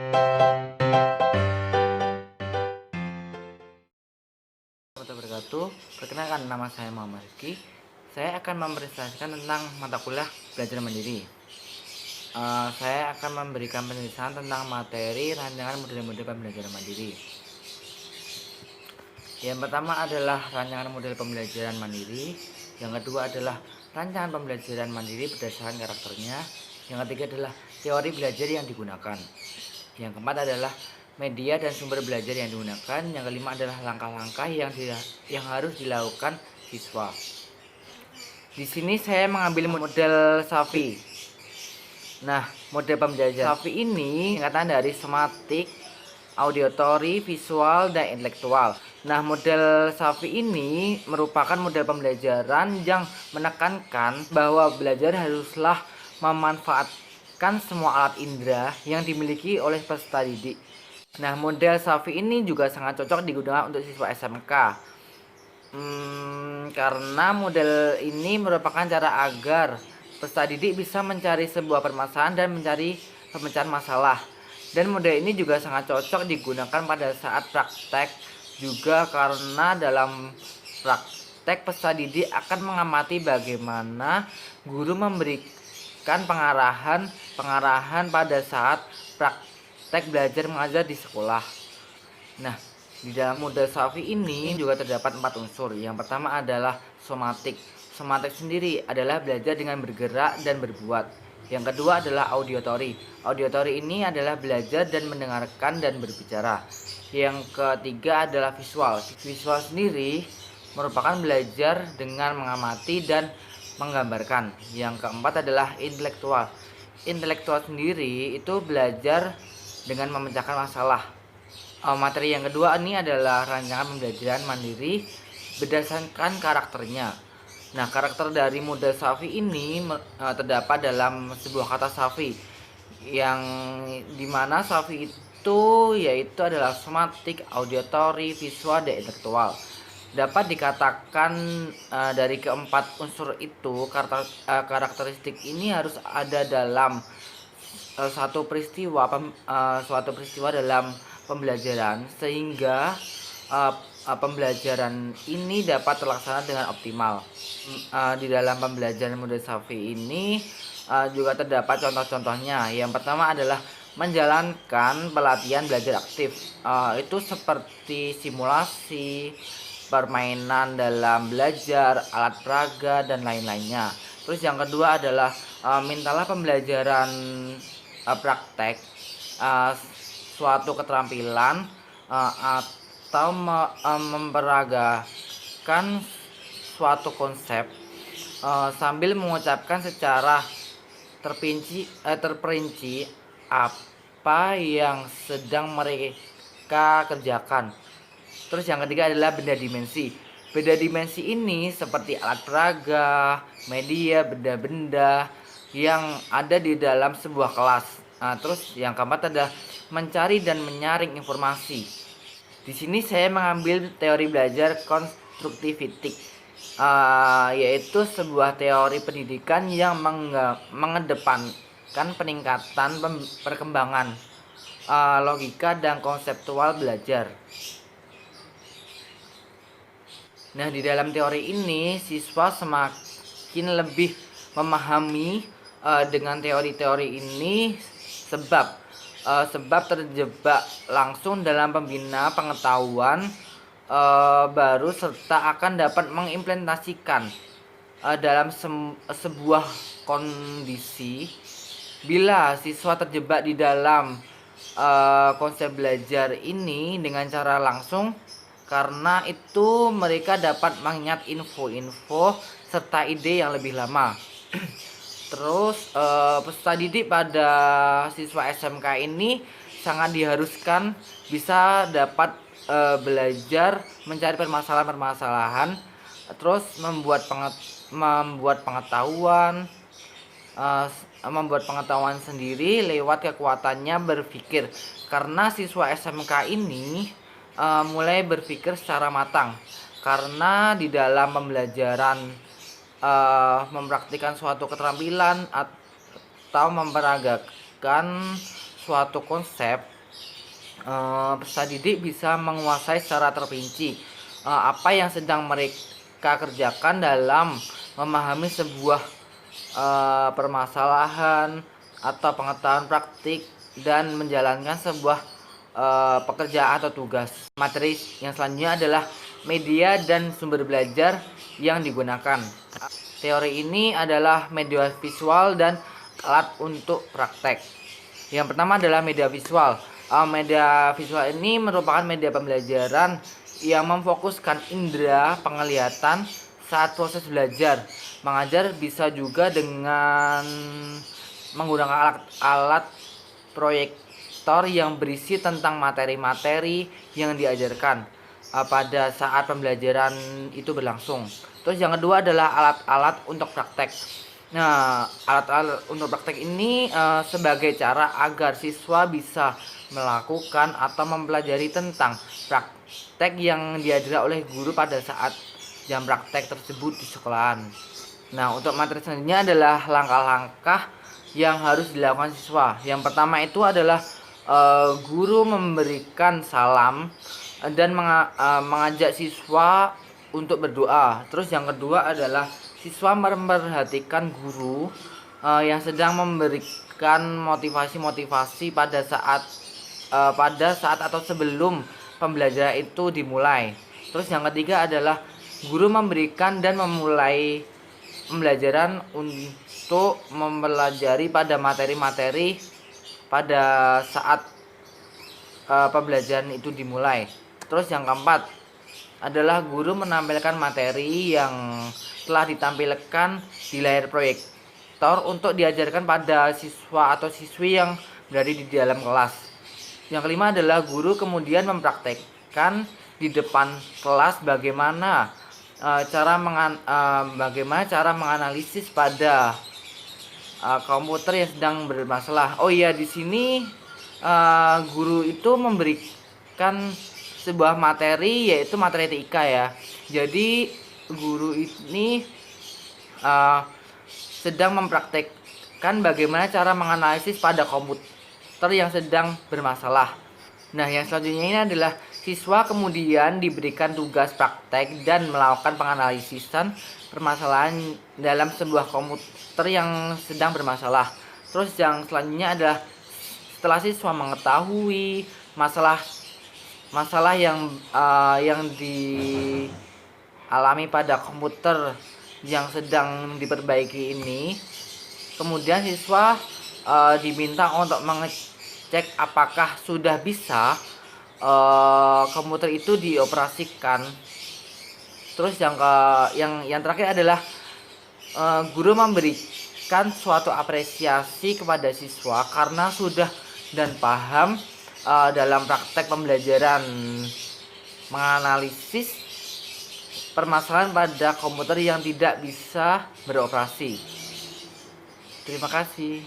Warahmatullahi wabarakatuh. Perkenalkan, nama saya Muhammad Rizky. Saya akan mempresentasikan tentang mata kuliah belajar mandiri. Saya akan memberikan penjelasan tentang materi rancangan model-model pembelajaran mandiri. Yang pertama adalah rancangan model pembelajaran mandiri. Yang kedua adalah rancangan pembelajaran mandiri berdasarkan karakternya. Yang ketiga adalah teori belajar yang digunakan. Yang keempat adalah media dan sumber belajar yang digunakan. Yang kelima adalah langkah-langkah yang harus dilakukan siswa. Di sini saya mengambil model SAFI. Nah, model pembelajaran SAFI ini singkatan dari somatik, auditory, visual, dan intelektual. Nah, model SAFI ini merupakan model pembelajaran yang menekankan bahwa belajar haruslah memanfaatkan semua alat indera yang dimiliki oleh peserta didik. Nah, model SAFI ini juga sangat cocok digunakan untuk siswa SMK. Karena model ini merupakan cara agar peserta didik bisa mencari sebuah permasalahan dan mencari pemecahan masalah. Dan model ini juga sangat cocok digunakan pada saat praktek juga, karena dalam praktek peserta didik akan mengamati bagaimana guru memberikan pengarahan pada saat praktek belajar mengajar di sekolah. Nah, di dalam model SAFI ini juga terdapat 4 unsur. Yang pertama adalah somatik. Somatik sendiri adalah belajar dengan bergerak dan berbuat. Yang kedua adalah auditory. Auditory ini adalah belajar dan mendengarkan dan berbicara. Yang ketiga adalah visual. Visual sendiri merupakan belajar dengan mengamati dan menggambarkan. Yang keempat adalah intelektual. Intelektual sendiri itu belajar dengan memecahkan masalah. Materi yang kedua ini adalah rancangan pembelajaran mandiri berdasarkan karakternya. Nah, karakter dari model SAFI ini terdapat dalam sebuah kata SAFI, yang dimana SAFI itu yaitu adalah somatik, auditory, visual, dan intelektual. Dapat dikatakan dari keempat unsur itu, karakteristik ini harus ada dalam suatu peristiwa dalam pembelajaran, sehingga pembelajaran ini dapat terlaksana dengan optimal. Di dalam pembelajaran model SAFI ini juga terdapat contoh-contohnya. Yang pertama adalah menjalankan pelatihan belajar aktif. Itu seperti simulasi, permainan dalam belajar, alat peraga, dan lain-lainnya. Terus yang kedua adalah mintalah pembelajaran praktek suatu keterampilan atau memperagakan suatu konsep sambil mengucapkan secara terperinci apa yang sedang mereka kerjakan. Terus yang ketiga adalah benda dimensi. Benda dimensi ini seperti alat peraga, media, benda-benda yang ada di dalam sebuah kelas. Terus yang keempat adalah mencari dan menyaring informasi. Di sini saya mengambil teori belajar konstruktivistik, yaitu sebuah teori pendidikan yang mengedepankan peningkatan perkembangan logika dan konseptual belajar. Nah, di dalam teori ini siswa semakin lebih memahami dengan teori-teori ini sebab terjebak langsung dalam pembina pengetahuan baru serta akan dapat mengimplementasikan dalam sebuah kondisi. Bila siswa terjebak di dalam konsep belajar ini dengan cara langsung, karena itu mereka dapat mengingat info-info serta ide yang lebih lama. Terus peserta didik pada siswa SMK ini sangat diharuskan bisa dapat belajar mencari permasalahan-permasalahan, terus membuat pengetahuan sendiri lewat kekuatannya berpikir, karena siswa SMK ini mulai berpikir secara matang, karena di dalam pembelajaran mempraktikkan suatu keterampilan atau memperagakan suatu konsep, peserta didik bisa menguasai secara terperinci apa yang sedang mereka kerjakan dalam memahami sebuah permasalahan atau pengetahuan praktik dan menjalankan sebuah pekerjaan atau tugas. Materi yang selanjutnya adalah media dan sumber belajar yang digunakan. Teori ini adalah media visual dan alat untuk praktek. Yang pertama adalah media visual. Media visual ini merupakan media pembelajaran yang memfokuskan indera penglihatan saat proses belajar. Mengajar bisa juga dengan menggunakan alat proyektor yang berisi tentang materi-materi yang diajarkan pada saat pembelajaran itu berlangsung. Terus yang kedua adalah alat-alat untuk praktek. Nah, alat-alat untuk praktek ini sebagai cara agar siswa bisa melakukan atau mempelajari tentang praktek yang diajarkan oleh guru pada saat jam praktek tersebut di sekolahan. Nah, untuk materi selanjutnya adalah langkah-langkah yang harus dilakukan siswa. Yang pertama itu adalah guru memberikan salam dan mengajak siswa untuk berdoa. Terus yang kedua adalah siswa memperhatikan guru yang sedang memberikan motivasi-motivasi pada saat atau sebelum pembelajaran itu dimulai. Terus yang ketiga adalah guru memberikan dan memulai pembelajaran untuk mempelajari pada materi-materi pada saat pembelajaran itu dimulai. Terus yang keempat adalah guru menampilkan materi yang telah ditampilkan di layar proyektor untuk diajarkan pada siswa atau siswi yang berada di dalam kelas. Yang kelima adalah guru kemudian mempraktekkan di depan kelas bagaimana cara menganalisis pada komputer yang sedang bermasalah. Oh iya, di sini guru itu memberikan sebuah materi, yaitu materi etika ya. Jadi guru ini sedang mempraktekkan bagaimana cara menganalisis pada komputer yang sedang bermasalah. Nah, yang selanjutnya ini adalah siswa kemudian diberikan tugas praktek dan melakukan penganalisisan permasalahan dalam sebuah komputer yang sedang bermasalah. Terus yang selanjutnya adalah setelah siswa mengetahui masalah yang dialami pada komputer yang sedang diperbaiki ini, kemudian siswa diminta untuk mengecek apakah sudah bisa komputer itu dioperasikan. Terus yang terakhir adalah guru memberikan suatu apresiasi kepada siswa karena sudah dan paham dalam praktek pembelajaran menganalisis permasalahan pada komputer yang tidak bisa beroperasi. Terima kasih.